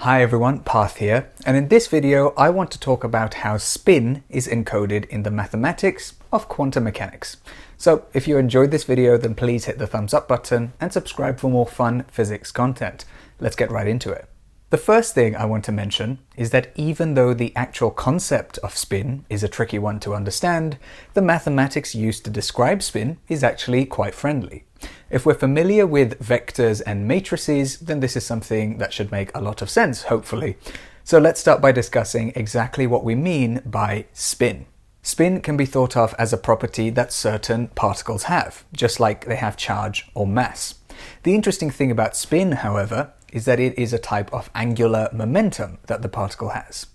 Hi everyone, Parth here, and in this video I want to talk about how spin is encoded in the mathematics of quantum mechanics. So if you enjoyed this video, then please hit the thumbs up button and subscribe for more fun physics content. Let's get right into it. The first thing I want to mention is that even though the actual concept of spin is a tricky one to understand, the mathematics used to describe spin is actually quite friendly. If we're familiar with vectors and matrices, then this is something that should make a lot of sense, hopefully. So let's start by discussing exactly what we mean by spin. Spin can be thought of as a property that certain particles have, just like they have charge or mass. The interesting thing about spin, however, is that it is a type of angular momentum that the particle has.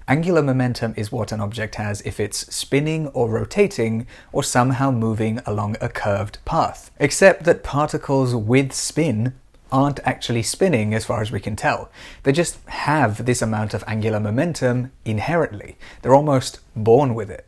Angular momentum is what an object has if it's spinning or rotating or somehow moving along a curved path. Except that particles with spin aren't actually spinning as far as we can tell. They just have this amount of angular momentum inherently. They're almost born with it.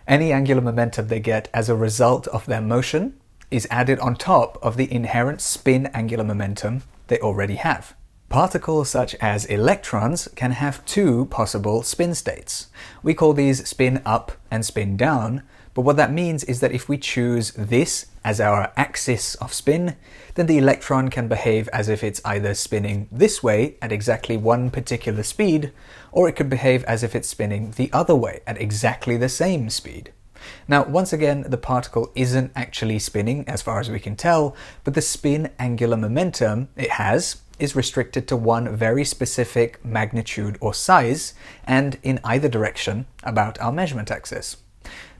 Any angular momentum they get as a result of their motion is added on top of the inherent spin angular momentum they already have. Particles such as electrons can have two possible spin states. We call these spin up and spin down, but what that means is that if we choose this as our axis of spin, then the electron can behave as if it's either spinning this way at exactly one particular speed, or it could behave as if it's spinning the other way at exactly the same speed. Now, once again, the particle isn't actually spinning as far as we can tell, but the spin angular momentum it has is restricted to one very specific magnitude or size, and in either direction about our measurement axis.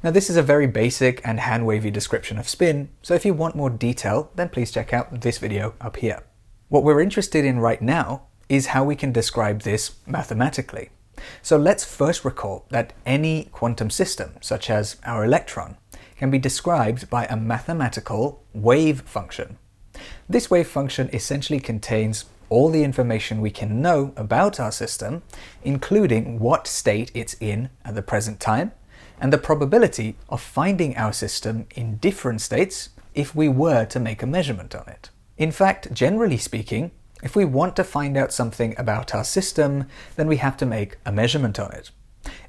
Now, this is a very basic and hand-wavy description of spin, so if you want more detail, then please check out this video up here. What we're interested in right now is how we can describe this mathematically. So let's first recall that any quantum system, such as our electron, can be described by a mathematical wave function. This wave function essentially contains all the information we can know about our system, including what state it's in at the present time, and the probability of finding our system in different states if we were to make a measurement on it. In fact, generally speaking, if we want to find out something about our system, then we have to make a measurement on it.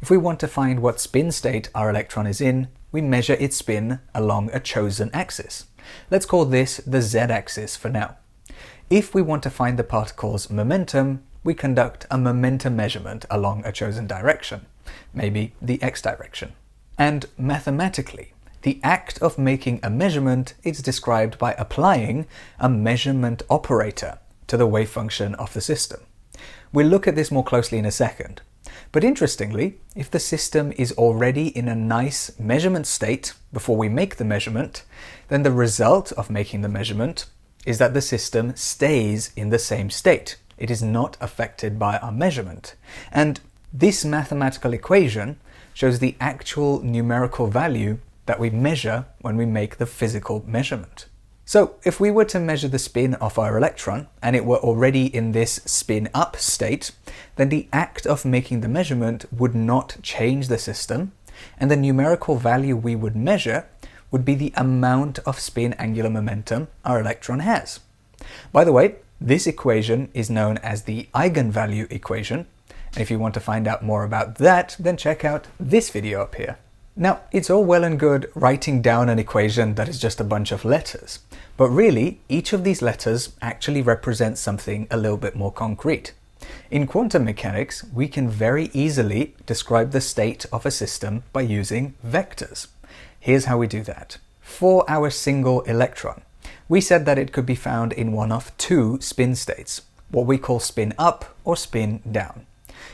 If we want to find what spin state our electron is in, we measure its spin along a chosen axis. Let's call this the z-axis for now. If we want to find the particle's momentum, we conduct a momentum measurement along a chosen direction, maybe the x direction. And mathematically, the act of making a measurement is described by applying a measurement operator to the wave function of the system. We'll look at this more closely in a second. But interestingly, if the system is already in a nice measurement state before we make the measurement, then the result of making the measurement is that the system stays in the same state. It is not affected by our measurement. And this mathematical equation shows the actual numerical value that we measure when we make the physical measurement. So if we were to measure the spin of our electron and it were already in this spin up state, then the act of making the measurement would not change the system, and the numerical value we would measure would be the amount of spin angular momentum our electron has. By the way, this equation is known as the eigenvalue equation, and if you want to find out more about that, then check out this video up here. Now, it's all well and good writing down an equation that is just a bunch of letters, but really, each of these letters actually represents something a little bit more concrete. In quantum mechanics, we can very easily describe the state of a system by using vectors. Here's how we do that. For our single electron, we said that it could be found in one of two spin states, what we call spin up or spin down.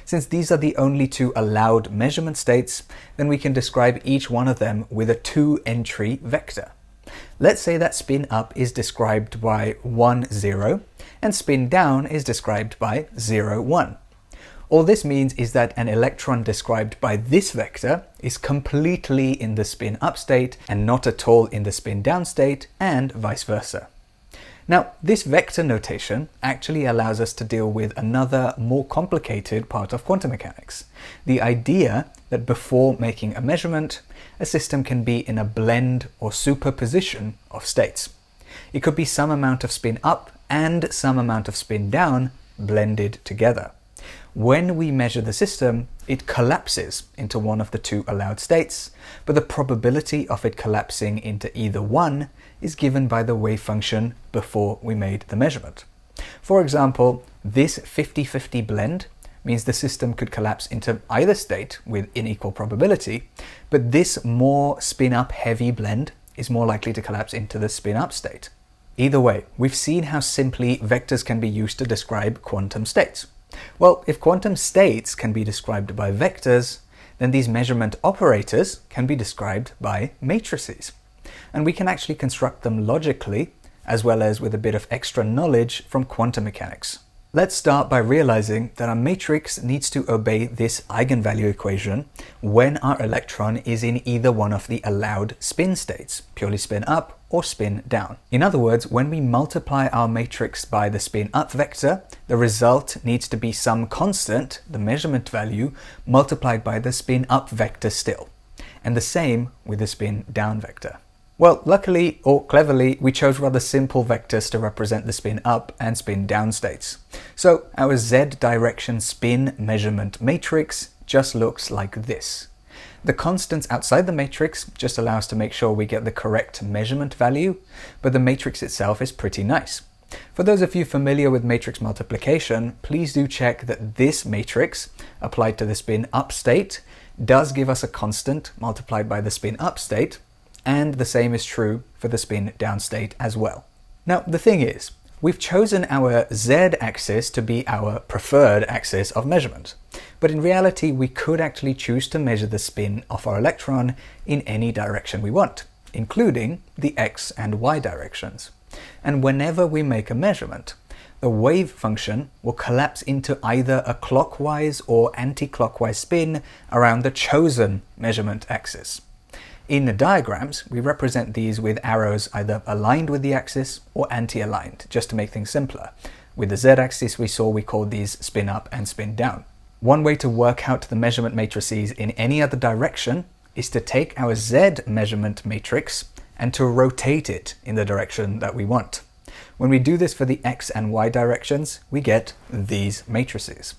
Since these are the only two allowed measurement states, then we can describe each one of them with a two-entry vector. Let's say that spin up is described by 1, 0, and spin down is described by 0, 1. All this means is that an electron described by this vector is completely in the spin up state and not at all in the spin down state, and vice versa. Now, this vector notation actually allows us to deal with another, more complicated part of quantum mechanics. The idea that before making a measurement, a system can be in a blend or superposition of states. It could be some amount of spin up and some amount of spin down blended together. When we measure the system, it collapses into one of the two allowed states, but the probability of it collapsing into either one is given by the wave function before we made the measurement. For example, this 50-50 blend means the system could collapse into either state with unequal probability, but this more spin-up heavy blend is more likely to collapse into the spin-up state. Either way, we've seen how simply vectors can be used to describe quantum states. Well, if quantum states can be described by vectors, then these measurement operators can be described by matrices. And we can actually construct them logically, as well as with a bit of extra knowledge from quantum mechanics. Let's start by realizing that our matrix needs to obey this eigenvalue equation when our electron is in either one of the allowed spin states, purely spin up or spin down. In other words, when we multiply our matrix by the spin up vector, the result needs to be some constant, the measurement value, multiplied by the spin up vector still. And the same with the spin down vector. Well, luckily or cleverly, we chose rather simple vectors to represent the spin up and spin down states. So our z direction spin measurement matrix just looks like this. The constants outside the matrix just allow us to make sure we get the correct measurement value, but the matrix itself is pretty nice. For those of you familiar with matrix multiplication, please do check that this matrix, applied to the spin up state, does give us a constant multiplied by the spin up state, and the same is true for the spin down state as well. Now, the thing is, we've chosen our z-axis to be our preferred axis of measurement, but in reality we could actually choose to measure the spin of our electron in any direction we want, including the x and y directions. And whenever we make a measurement, the wave function will collapse into either a clockwise or anti-clockwise spin around the chosen measurement axis. In the diagrams, we represent these with arrows either aligned with the axis or anti-aligned, just to make things simpler. With the z-axis we called these spin up and spin down. One way to work out the measurement matrices in any other direction is to take our z measurement matrix and to rotate it in the direction that we want. When we do this for the x and y directions, we get these matrices.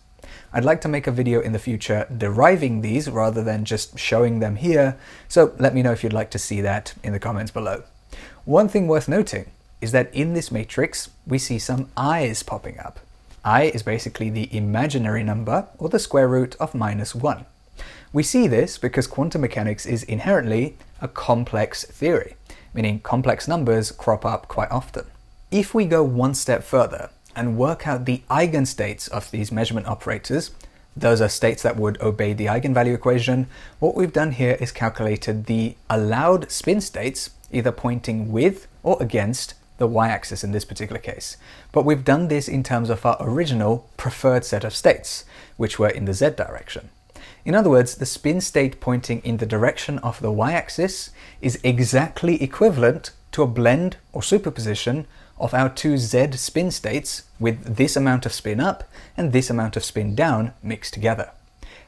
I'd like to make a video in the future deriving these rather than just showing them here, so let me know if you'd like to see that in the comments below. One thing worth noting is that in this matrix we see some i's popping up. I is basically the imaginary number, or the square root of -1. We see this because quantum mechanics is inherently a complex theory, meaning complex numbers crop up quite often. If we go one step further and work out the eigenstates of these measurement operators, those are states that would obey the eigenvalue equation, what we've done here is calculated the allowed spin states, either pointing with or against the y-axis in this particular case. But we've done this in terms of our original preferred set of states, which were in the z direction. In other words, the spin state pointing in the direction of the y-axis is exactly equivalent to a blend or superposition of our two z spin states with this amount of spin up and this amount of spin down mixed together.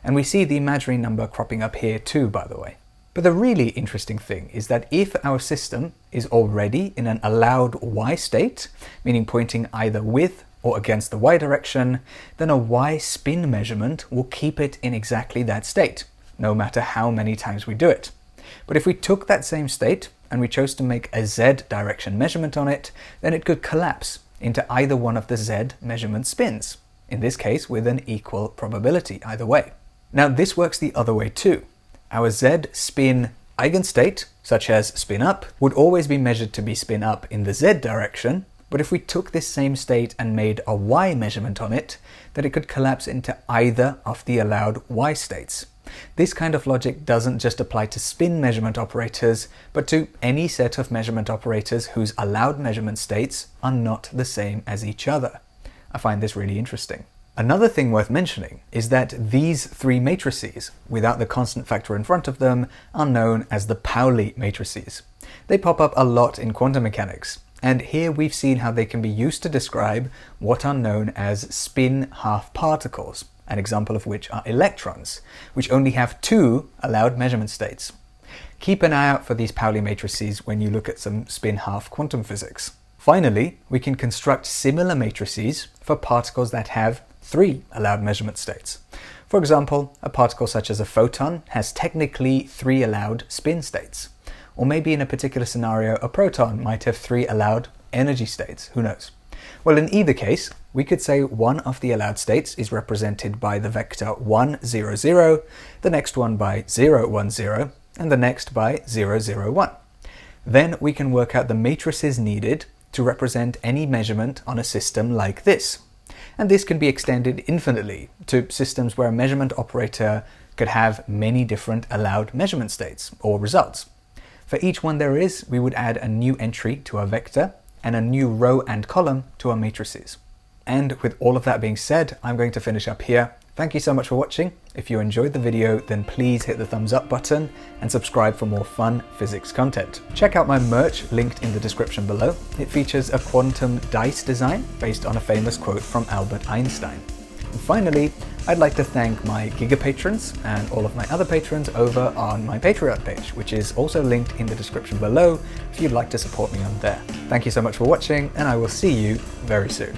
And we see the imaginary number cropping up here too, by the way. But the really interesting thing is that if our system is already in an allowed y state, meaning pointing either with or against the y direction, then a y spin measurement will keep it in exactly that state, no matter how many times we do it. But if we took that same state and we chose to make a z direction measurement on it, then it could collapse into either one of the z measurement spins, in this case with an equal probability either way. Now this works the other way too. Our z spin eigenstate, such as spin up, would always be measured to be spin up in the z direction, but if we took this same state and made a y measurement on it, then it could collapse into either of the allowed y states. This kind of logic doesn't just apply to spin measurement operators, but to any set of measurement operators whose allowed measurement states are not the same as each other. I find this really interesting. Another thing worth mentioning is that these three matrices, without the constant factor in front of them, are known as the Pauli matrices. They pop up a lot in quantum mechanics, and here we've seen how they can be used to describe what are known as spin half particles, an example of which are electrons, which only have two allowed measurement states. Keep an eye out for these Pauli matrices when you look at some spin half quantum physics. Finally, we can construct similar matrices for particles that have 3 allowed measurement states. For example, a particle such as a photon has technically 3 allowed spin states. Or maybe in a particular scenario, a proton might have 3 allowed energy states, who knows? Well, in either case, we could say one of the allowed states is represented by the vector 1, 0, 0, the next one by 0, 1, 0, and the next by 0, 0, 1. Then we can work out the matrices needed to represent any measurement on a system like this. And this can be extended infinitely to systems where a measurement operator could have many different allowed measurement states or results. For each one there is, we would add a new entry to our vector and a new row and column to our matrices. And with all of that being said, I'm going to finish up here. Thank you so much for watching. If you enjoyed the video, then please hit the thumbs up button and subscribe for more fun physics content. Check out my merch linked in the description below. It features a quantum dice design based on a famous quote from Albert Einstein. And finally, I'd like to thank my Giga patrons and all of my other patrons over on my Patreon page, which is also linked in the description below if you'd like to support me on there. Thank you so much for watching, and I will see you very soon.